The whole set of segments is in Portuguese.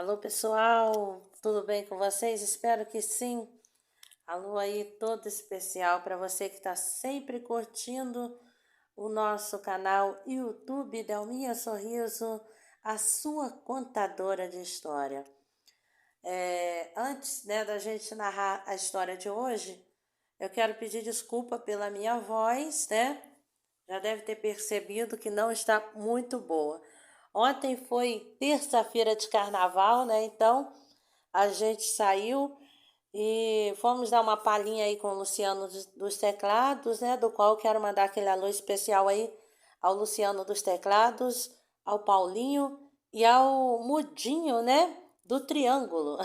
Alô, pessoal, tudo bem com vocês? Espero que sim. Alô aí, todo especial para você que está sempre curtindo o nosso canal YouTube Delminha Sorriso, a sua contadora de história. Antes, da gente narrar a história de hoje, eu quero pedir desculpa pela minha voz, né? Já deve ter percebido que não está muito boa. Ontem foi terça-feira de carnaval, né? Então a gente saiu e fomos dar uma palhinha aí com o Luciano dos Teclados, né? Do qual eu quero mandar aquele alô especial aí ao Luciano dos Teclados, ao Paulinho e ao Mudinho, né? Do Triângulo.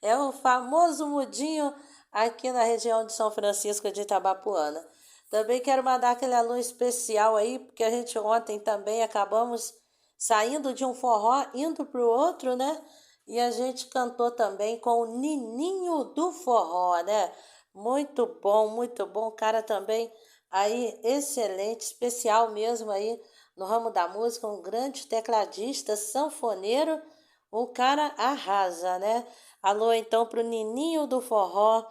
É o famoso Mudinho aqui na região de São Francisco de Itabapuana. Também quero mandar aquele alô especial aí, porque a gente ontem também acabamos saindo de um forró, indo para o outro, né? E a gente cantou também com o Nininho do Forró, né? Muito bom. O cara também aí, excelente, especial mesmo aí no ramo da música, um grande tecladista, sanfoneiro, o cara arrasa, né? Alô, então, pro Nininho do Forró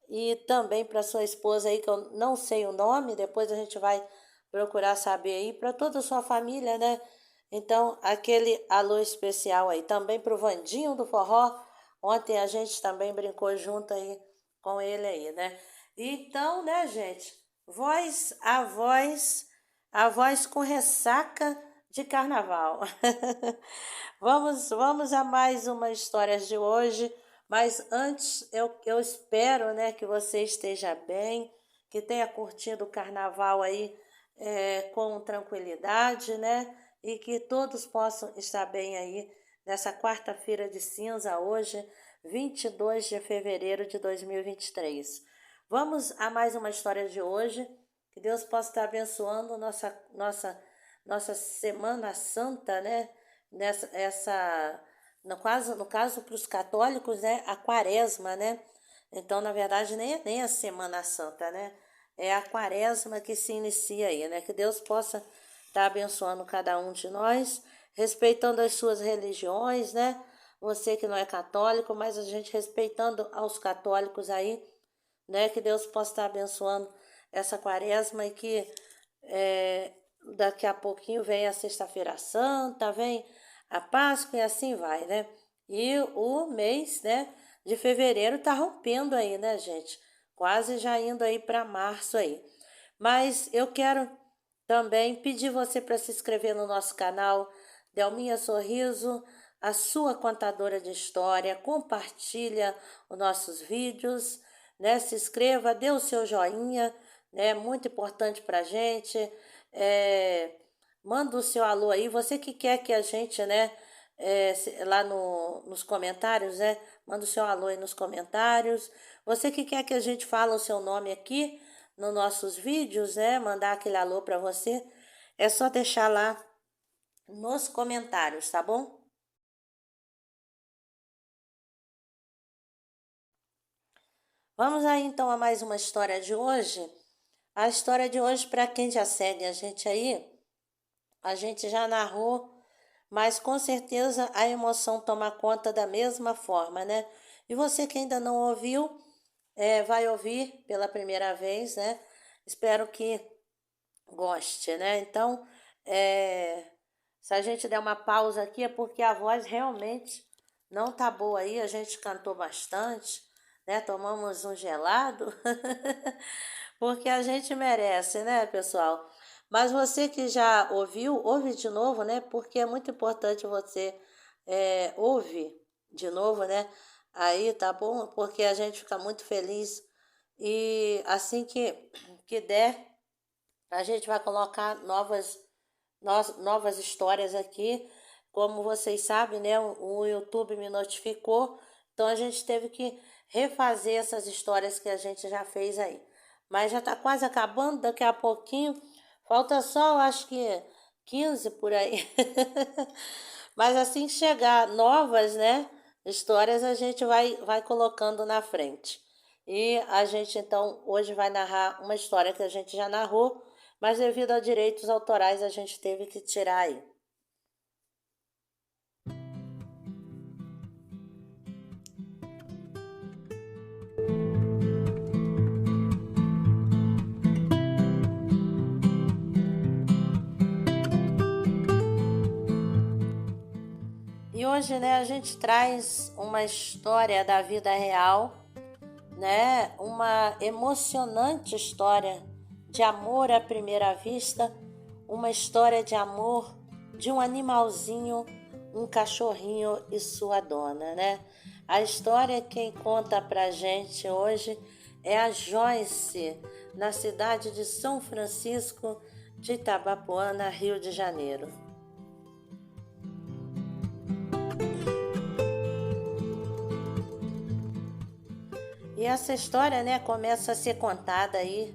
e também para sua esposa aí, que eu não sei o nome, depois a gente vai procurar saber aí, para toda a sua família, né? Então, aquele alô especial aí. Também pro Vandinho do Forró, ontem a gente também brincou junto aí com ele aí, né? Então, né, gente, a voz com ressaca de carnaval. Vamos a mais uma história de hoje, mas antes eu espero, né, que você esteja bem, que tenha curtido o carnaval aí com tranquilidade, né, e que todos possam estar bem aí nessa quarta-feira de cinza hoje, 22 de fevereiro de 2023. Vamos a mais uma história de hoje, que Deus possa estar abençoando nossa Semana Santa, né? No caso para os católicos, né, a quaresma, né? Então, na verdade, nem a Semana Santa, né? É a quaresma que se inicia aí, né? Que Deus possa estar abençoando cada um de nós, respeitando as suas religiões, né? Você que não é católico, mas a gente respeitando aos católicos aí, né? Que Deus possa estar abençoando essa quaresma e que é, daqui a pouquinho vem a Sexta-feira Santa, vem a Páscoa e assim vai, né? E o mês, né, de fevereiro tá rompendo aí, né, gente? Quase já indo aí para março aí. Mas eu quero também pedir você para se inscrever no nosso canal Delminha Sorriso, a sua contadora de história, compartilha os nossos vídeos, né? Se inscreva, dê o seu joinha, né? Muito importante para a gente. Manda o seu alô aí, você que quer que a gente, né? Lá nos comentários, né? Manda o seu alô aí nos comentários. Você que quer que a gente fale o seu nome aqui nos nossos vídeos, né? Mandar aquele alô para você, é só deixar lá nos comentários, tá bom? Vamos aí então a mais uma história de hoje. A história de hoje, para quem já segue a gente aí, a gente já narrou, mas com certeza a emoção toma conta da mesma forma, né? E você que ainda não ouviu, vai ouvir pela primeira vez, né? Espero que goste, né? Então, é, se a gente der uma pausa aqui é porque a voz realmente não tá boa aí. A gente cantou bastante, né? Tomamos um gelado, porque a gente merece, né, pessoal? Mas você que já ouviu, ouve de novo, né? Porque é muito importante você ouvir de novo, né? Aí, tá bom? Porque a gente fica muito feliz e assim que der, a gente vai colocar novas histórias aqui. Como vocês sabem, né? O YouTube me notificou, então a gente teve que refazer essas histórias que a gente já fez aí. Mas já está quase acabando, daqui a pouquinho. Falta só, eu acho que 15 por aí. Mas assim que chegar novas, né? Histórias a gente vai colocando na frente. E a gente então hoje vai narrar uma história que a gente já narrou, mas devido a direitos autorais a gente teve que tirar aí. E hoje, né, a gente traz uma história da vida real, né, uma emocionante história de amor à primeira vista, uma história de amor de um animalzinho, um cachorrinho e sua dona, né? A história quem conta pra gente hoje é a Joyce, na cidade de São Francisco de Itabapoana, Rio de Janeiro. E essa história, né, começa a ser contada aí,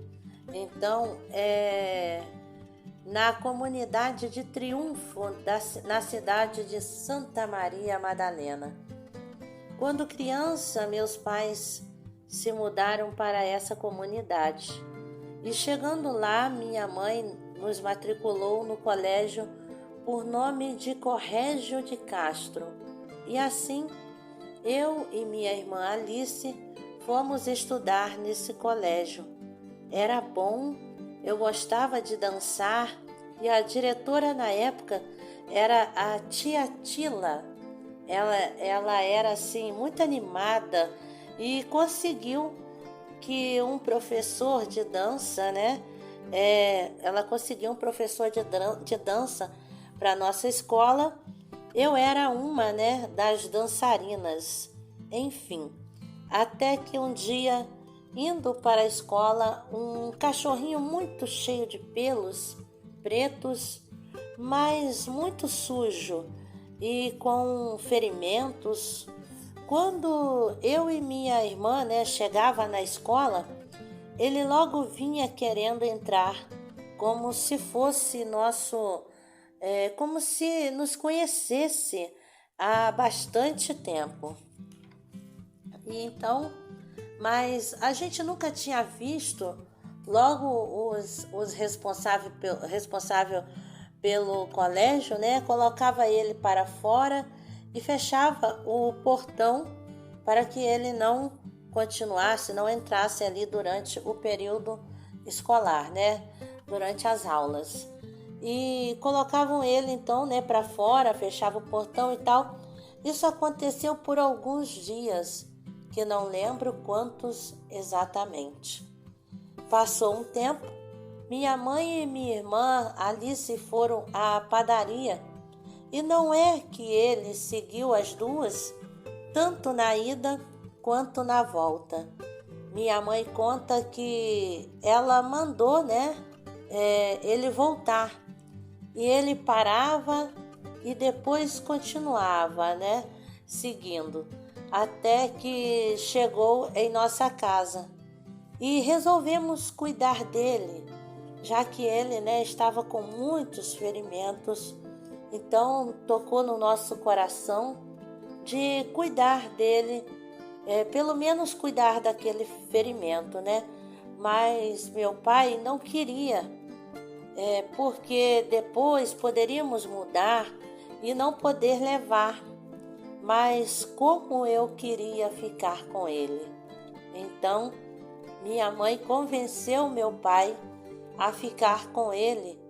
então, na comunidade de Triunfo, na cidade de Santa Maria Madalena. Quando criança, meus pais se mudaram para essa comunidade. E chegando lá, minha mãe nos matriculou no colégio por nome de Corrégio de Castro. E assim, eu e minha irmã Alice fomos estudar nesse colégio. Era bom, eu gostava de dançar e a diretora na época era a tia Tila. Ela era assim muito animada e conseguiu que um professor de dança, né? Ela conseguiu um professor de dança para nossa escola. Eu era uma, né, das dançarinas. Enfim, até que um dia, indo para a escola, um cachorrinho muito cheio de pelos pretos, mas muito sujo e com ferimentos. Quando eu e minha irmã, né, chegava na escola, ele logo vinha querendo entrar, como se fosse como se nos conhecesse há bastante tempo. E então, mas a gente nunca tinha visto logo os responsável pelo colégio, né? Colocava ele para fora e fechava o portão para que ele não continuasse, não entrasse ali durante o período escolar, né? Durante as aulas. E colocavam ele então, né, para fora, fechava o portão e tal. Isso aconteceu por alguns dias, que não lembro quantos exatamente. Passou um tempo, minha mãe e minha irmã Alice foram à padaria e não é que ele seguiu as duas, tanto na ida quanto na volta. Minha mãe conta que ela mandou, né, ele voltar e ele parava e depois continuava, né, seguindo, até que chegou em nossa casa e resolvemos cuidar dele, já que ele, né, estava com muitos ferimentos. Então tocou no nosso coração de cuidar dele, pelo menos cuidar daquele ferimento, né? Mas meu pai não queria, porque depois poderíamos mudar e não poder levar. Mas como eu queria ficar com ele. Então, minha mãe convenceu meu pai a ficar com ele,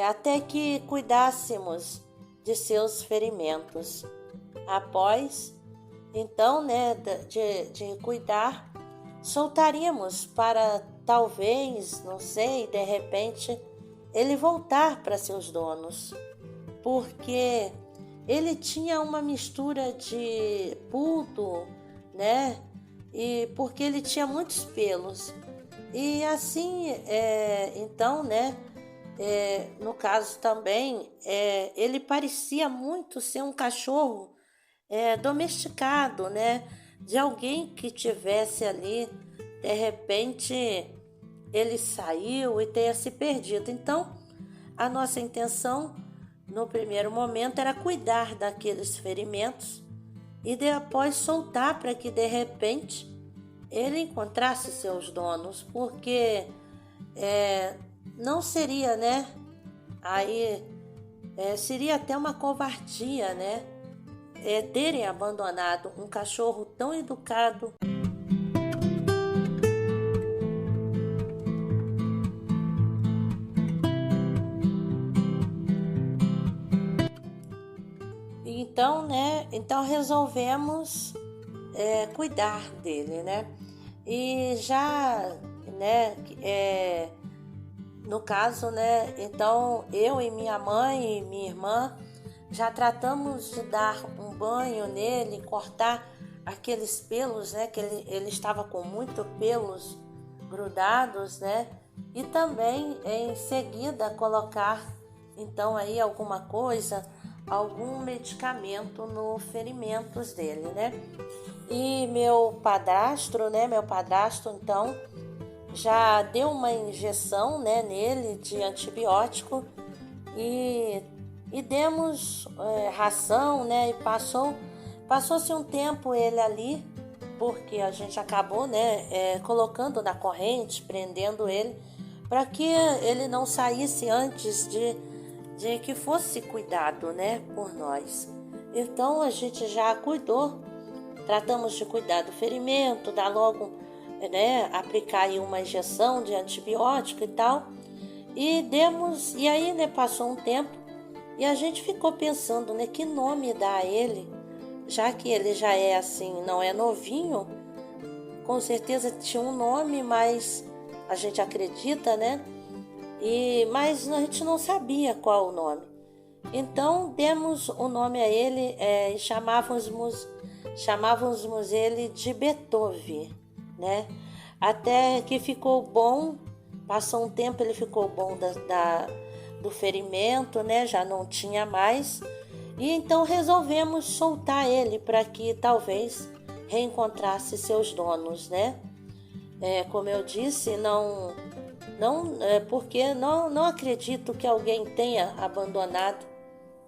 até que cuidássemos de seus ferimentos. Após, então, né, de cuidar, soltaríamos para talvez, não sei, de repente, ele voltar para seus donos, porque ele tinha uma mistura de poodle, né? E porque ele tinha muitos pelos. E assim, então, né? No caso também, ele parecia muito ser um cachorro domesticado, né? De alguém que tivesse ali, de repente, ele saiu e tenha se perdido. Então, a nossa intenção no primeiro momento era cuidar daqueles ferimentos e depois soltar para que de repente ele encontrasse seus donos, porque não seria, né? Aí seria até uma covardia, né? Terem abandonado um cachorro tão educado. Então, né? Então resolvemos cuidar dele, né? E já, né? No caso, né? Então eu e minha mãe e minha irmã já tratamos de dar um banho nele, cortar aqueles pelos, né? Que ele estava com muito pelos grudados, né? E também em seguida colocar então aí alguma coisa, algum medicamento nos ferimentos dele, né? E meu padrasto, né? Meu padrasto então já deu uma injeção, né, nele de antibiótico e demos ração, né? E passou-se um tempo ele ali, porque a gente acabou, né, colocando na corrente, prendendo ele, para que ele não saísse antes de que fosse cuidado, né, por nós. Então a gente já cuidou, tratamos de cuidar do ferimento, dar logo, né, aplicar aí uma injeção de antibiótico e tal. E aí, né, passou um tempo e a gente ficou pensando, né, que nome dar a ele, já que ele já é assim, não é novinho, com certeza tinha um nome, mas a gente acredita, né? Mas a gente não sabia qual o nome. Então demos o nome a ele e chamávamos ele de Beethoven, né? Até que ficou bom, passou um tempo, ele ficou bom do ferimento, né? Já não tinha mais. E então resolvemos soltar ele para que talvez reencontrasse seus donos, né? Como eu disse, porque não acredito que alguém tenha abandonado,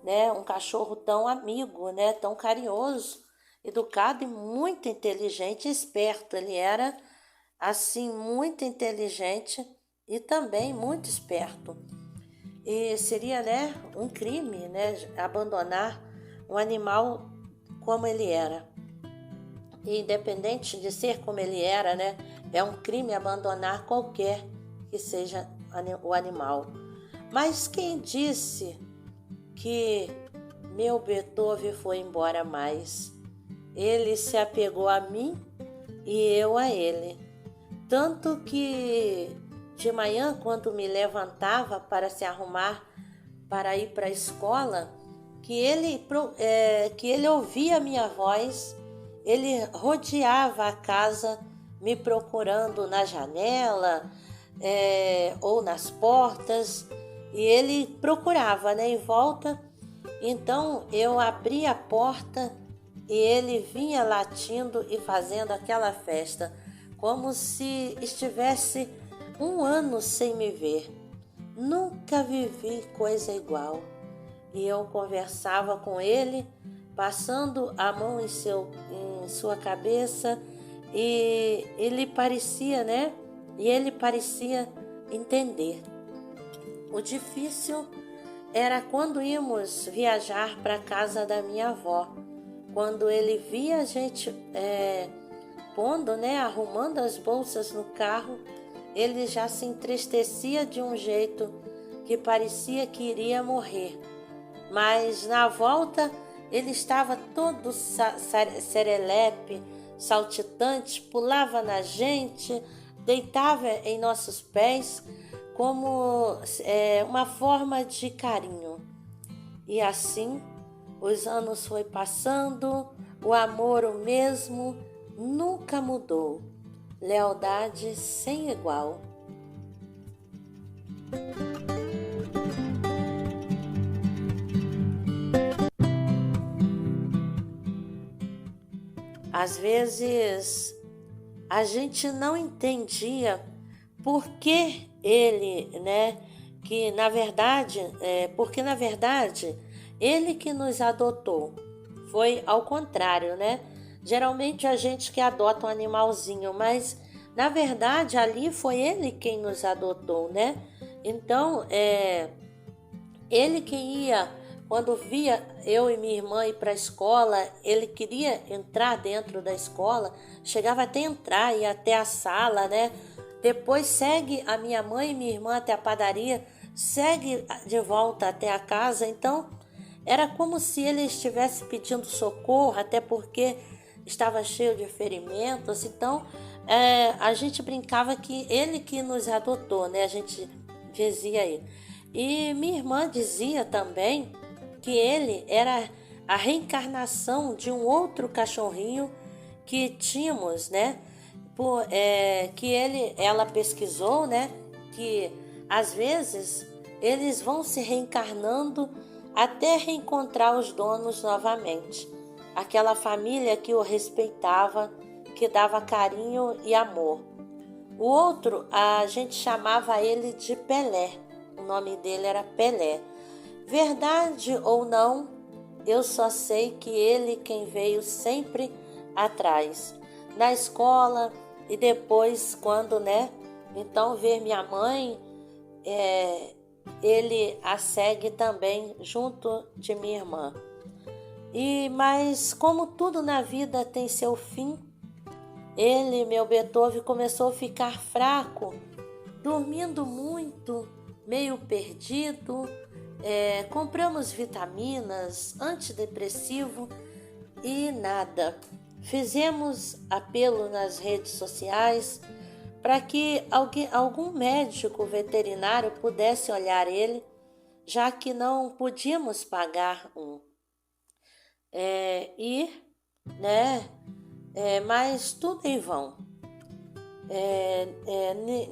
né, um cachorro tão amigo, né, tão carinhoso, educado e muito inteligente e esperto. Ele era assim muito inteligente e também muito esperto. E seria, né, um crime, né, abandonar um animal como ele era. E independente de ser como ele era, né, é um crime abandonar qualquer que seja o animal. Mas quem disse que meu Beethoven foi embora mais? Ele se apegou a mim e eu a ele. Tanto que de manhã, quando me levantava para se arrumar para ir para a escola, que ele ouvia a minha voz, ele rodeava a casa me procurando na janela ou nas portas, e ele procurava, né, em volta. Então eu abria a porta e ele vinha latindo e fazendo aquela festa, como se estivesse um ano sem me ver. Nunca vivi coisa igual. E eu conversava com ele, passando a mão em sua cabeça, e ele parecia, né? E ele parecia entender. O difícil era quando íamos viajar para a casa da minha avó. Quando ele via a gente pondo, né, arrumando as bolsas no carro, ele já se entristecia de um jeito que parecia que iria morrer. Mas na volta ele estava todo serelepe, saltitante, pulava na gente, deitava em nossos pés como uma forma de carinho. E assim os anos foi passando, o amor o mesmo, nunca mudou. Lealdade sem igual. Às vezes a gente não entendia por que ele, né, porque na verdade ele que nos adotou. Foi ao contrário, né? Geralmente a gente que adota um animalzinho, mas na verdade ali foi ele quem nos adotou, né? Então, ele que ia, quando via eu e minha irmã ir para a escola, ele queria entrar dentro da escola, chegava até entrar, ia até a sala, né? Depois segue a minha mãe e minha irmã até a padaria, segue de volta até a casa. Então, era como se ele estivesse pedindo socorro, até porque estava cheio de ferimentos. Então, a gente brincava que ele que nos adotou, né? A gente dizia ele. E minha irmã dizia também que ele era a reencarnação de um outro cachorrinho que tínhamos, né? Que ela pesquisou, né? Que às vezes eles vão se reencarnando até reencontrar os donos novamente. Aquela família que o respeitava, que dava carinho e amor. O outro, a gente chamava ele de Pelé. O nome dele era Pelé. Verdade ou não, eu só sei que ele quem veio sempre atrás. Na escola e depois quando, né? Então ver minha mãe, ele a segue também junto de minha irmã. Mas como tudo na vida tem seu fim, meu Beethoven, começou a ficar fraco, dormindo muito, meio perdido. Compramos vitaminas, antidepressivo e nada. Fizemos apelo nas redes sociais para que algum médico veterinário pudesse olhar ele, já que não podíamos pagar um. Mas tudo em vão.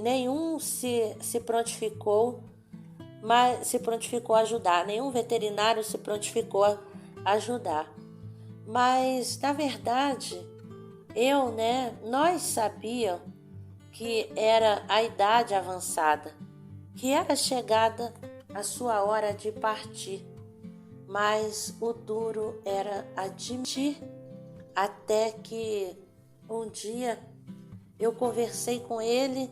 Nenhum se prontificou, mas se prontificou a ajudar. Nenhum veterinário se prontificou a ajudar. Mas, na verdade, nós sabíamos que era a idade avançada, que era chegada a sua hora de partir. Mas o duro era admitir, até que um dia eu conversei com ele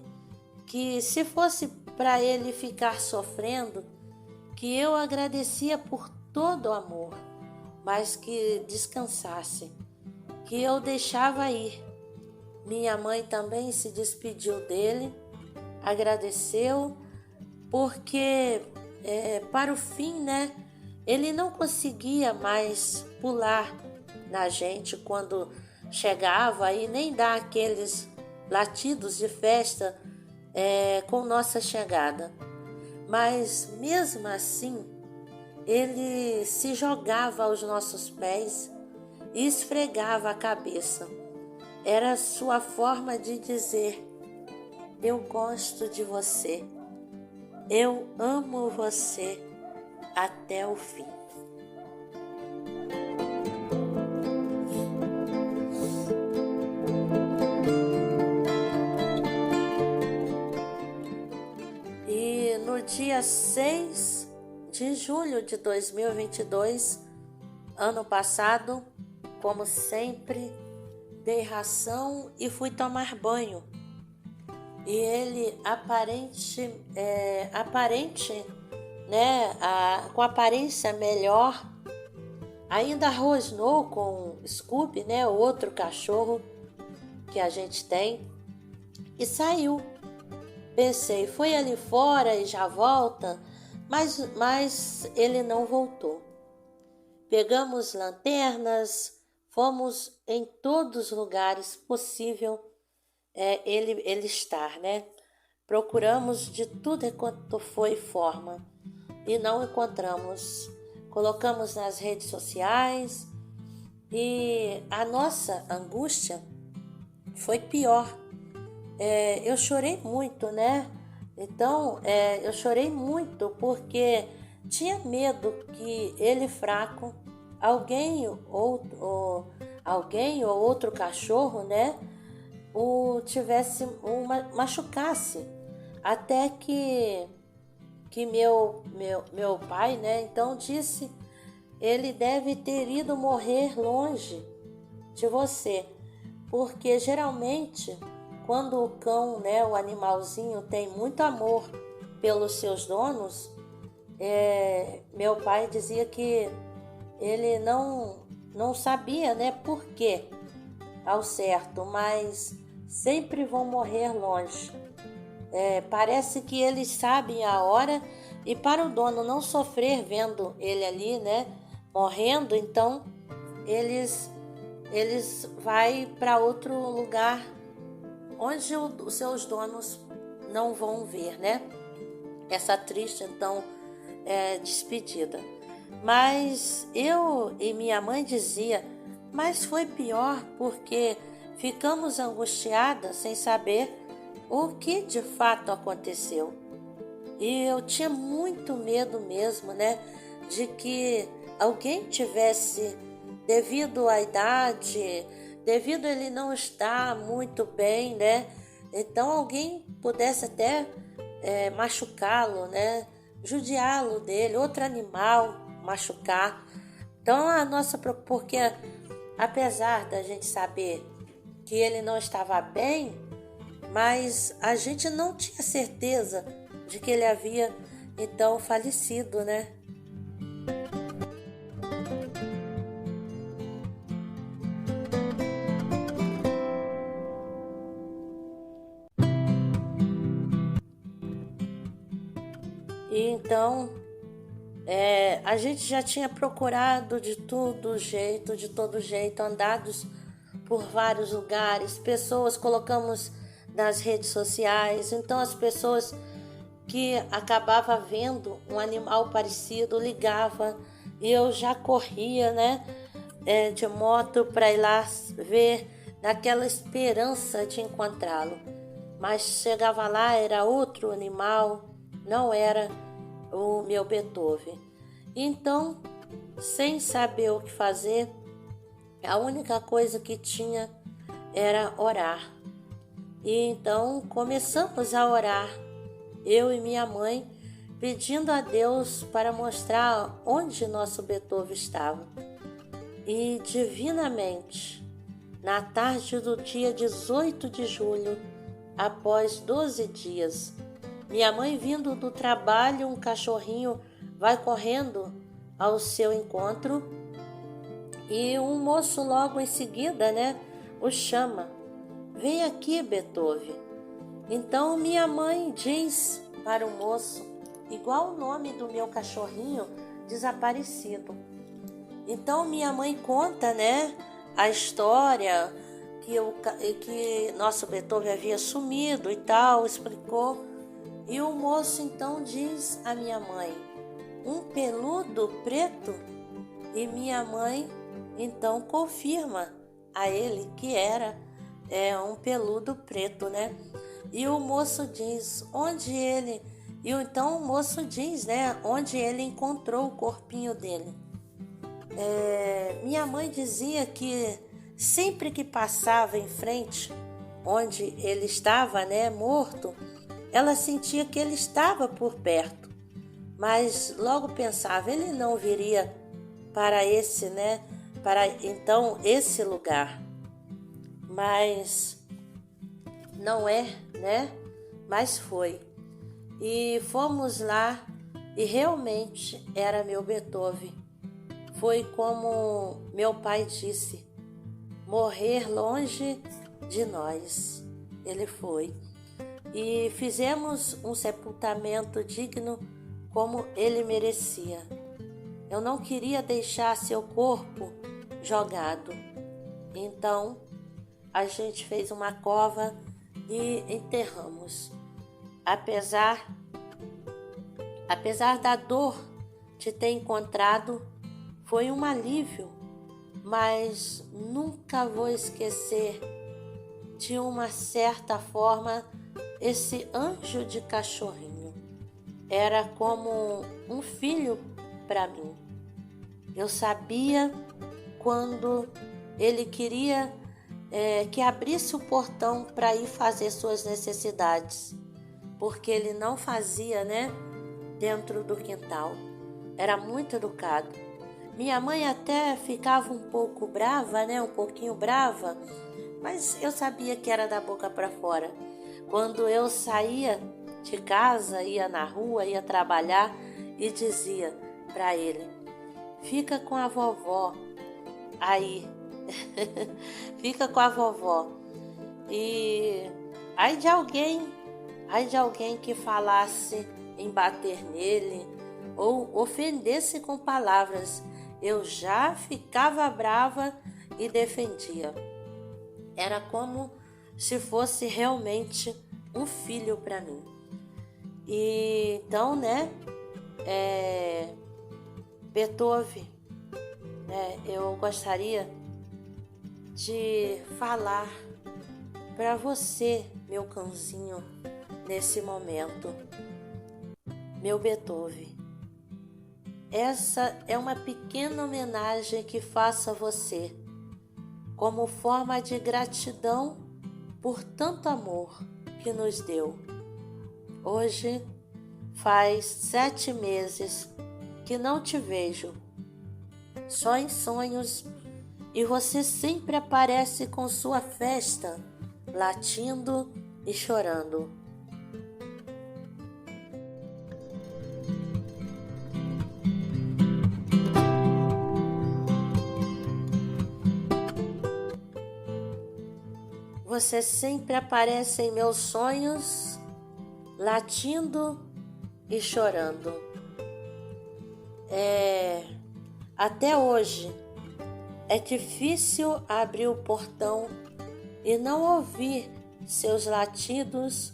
que se fosse para ele ficar sofrendo, que eu agradecia por todo o amor, mas que descansasse, que eu deixava ir. Minha mãe também se despediu dele, agradeceu, porque para o fim, né, ele não conseguia mais pular na gente quando chegava e nem dar aqueles latidos de festa com nossa chegada. Mas mesmo assim, ele se jogava aos nossos pés e esfregava a cabeça. Era a sua forma de dizer: eu gosto de você, eu amo você até o fim. E no dia 6 de julho de 2022, ano passado, como sempre, dei ração e fui tomar banho. E ele com aparência melhor, ainda rosnou com o Scooby, né, o outro cachorro que a gente tem, e saiu. Pensei, foi ali fora e já volta, mas ele não voltou. Pegamos lanternas, fomos em todos os lugares possível ele estar, né? Procuramos de tudo quanto foi forma e não encontramos. Colocamos nas redes sociais e a nossa angústia foi pior. Eu chorei muito, né? Então, eu chorei muito porque tinha medo que ele fraco, alguém ou outro cachorro, né, machucasse, até que meu pai, né, então disse: ele deve ter ido morrer longe de você, porque geralmente quando o cão, né, o animalzinho tem muito amor pelos seus donos, meu pai dizia que ele não sabia, né, por quê ao certo, mas sempre vão morrer longe. Parece que eles sabem a hora, e para o dono não sofrer vendo ele ali, né, morrendo, então eles vai para outro lugar onde os seus donos não vão ver, né? Essa triste, então, despedida. Mas eu e minha mãe dizia, mas foi pior porque ficamos angustiadas sem saber o que de fato aconteceu. E eu tinha muito medo mesmo, né? De que alguém tivesse, devido à idade, devido a ele não estar muito bem, né? Então alguém pudesse até machucá-lo, né? Judiá-lo dele, outro animal machucar. Então porque apesar da gente saber que ele não estava bem, mas a gente não tinha certeza de que ele havia então falecido, né? E então a gente já tinha procurado de todo jeito, andados por vários lugares, pessoas colocamos nas redes sociais, então as pessoas que acabava vendo um animal parecido ligava e eu já corria, né, de moto para ir lá ver, naquela esperança de encontrá-lo. Mas chegava lá, era outro animal, não era o meu Beethoven. Então, sem saber o que fazer, a única coisa que tinha era orar. E então começamos a orar, eu e minha mãe, pedindo a Deus para mostrar onde nosso Beethoven estava. E divinamente, na tarde do dia 18 de julho, após 12 dias, minha mãe vindo do trabalho, um cachorrinho vai correndo ao seu encontro e um moço logo em seguida, né, o chama. Vem aqui, Beethoven. Então minha mãe diz para o moço, igual o nome do meu cachorrinho desaparecido. Então minha mãe conta, né, a história que nosso Beethoven havia sumido e tal, explicou. E o moço então diz à minha mãe, um peludo preto? E minha mãe então confirma a ele que era um peludo preto, né? E o moço diz então o moço diz, né, onde ele encontrou o corpinho dele. Minha mãe dizia que sempre que passava em frente onde ele estava, né, morto, ela sentia que ele estava por perto, mas logo pensava, ele não viria para esse, né, para então esse lugar. Mas não é, né? Mas foi. E fomos lá e realmente era meu Beethoven. Foi como meu pai disse, morrer longe de nós. Ele foi. E fizemos um sepultamento digno como ele merecia. Eu não queria deixar seu corpo jogado. Então, a gente fez uma cova e enterramos. Apesar da dor de ter encontrado, foi um alívio, mas nunca vou esquecer, de uma certa forma, esse anjo de cachorrinho. Era como um filho para mim. Eu sabia quando ele queria que abrisse o portão para ir fazer suas necessidades, porque ele não fazia, né, dentro do quintal. Era muito educado. Minha mãe até ficava um pouco brava, né, um pouquinho brava, mas eu sabia que era da boca para fora. Quando eu saía de casa, ia na rua, ia trabalhar e dizia para ele, fica com a vovó aí, fica com a vovó. E ai de alguém que falasse em bater nele ou ofendesse com palavras, eu já ficava brava e defendia. Era como se fosse realmente um filho para mim. E então, Beethoven, eu gostaria de falar para você, meu cãozinho, nesse momento. Meu Beethoven, essa é uma pequena homenagem que faço a você, como forma de gratidão por tanto amor que nos deu. Hoje faz 7 meses que não te vejo, só em sonhos, e você sempre aparece com sua festa, latindo e chorando. Você sempre aparece em meus sonhos, latindo e chorando. Até hoje é difícil abrir o portão e não ouvir seus latidos,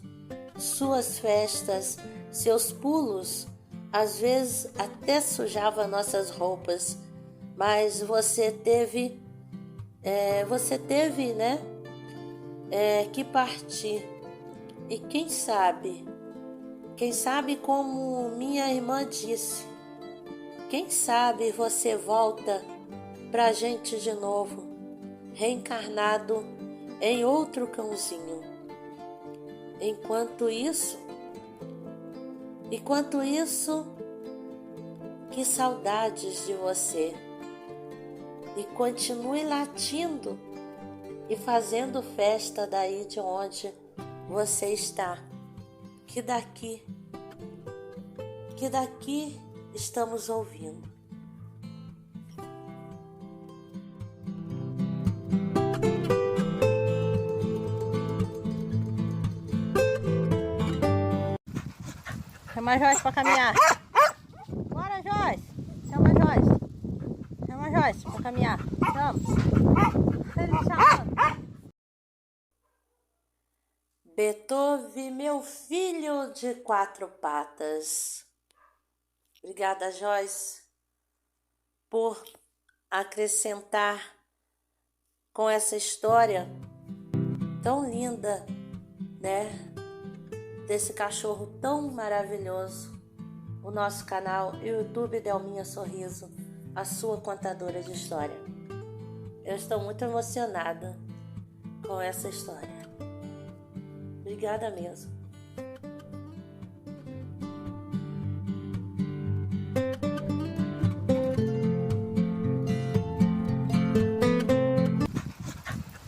suas festas, seus pulos. Às vezes até sujava nossas roupas, mas você teve, que partir. E quem sabe como minha irmã disse, quem sabe você volta pra gente de novo, reencarnado em outro cãozinho. Enquanto isso, que saudades de você. E continue latindo e fazendo festa daí de onde você está, que daqui estamos ouvindo. Chama a Joyce para caminhar. Bora, Joyce. Chama a Joyce. Chama a Joyce para caminhar. Chama. Ele chamando. Beethoven, meu filho de 4 patas. Obrigada, Joyce, por acrescentar com essa história tão linda, desse cachorro tão maravilhoso. O nosso canal YouTube Delminha Sorriso, a sua contadora de história. Eu estou muito emocionada com essa história. Obrigada mesmo.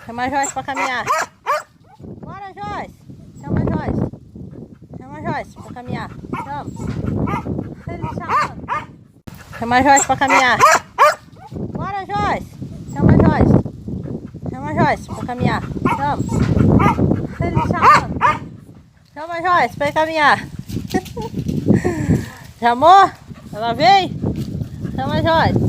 Chama a Joyce para caminhar. Bora, Joyce. Chama a Joyce. Chama a Joyce para caminhar. Chama. Ele chamando. Chama a Joyce para caminhar. Bora, Joyce. Chama a Joyce. Chama a Joyce para caminhar. Chama. Ele chamando. Chama a Joyce para ir caminhar. Chamou? Ela veio? Chama a Joyce.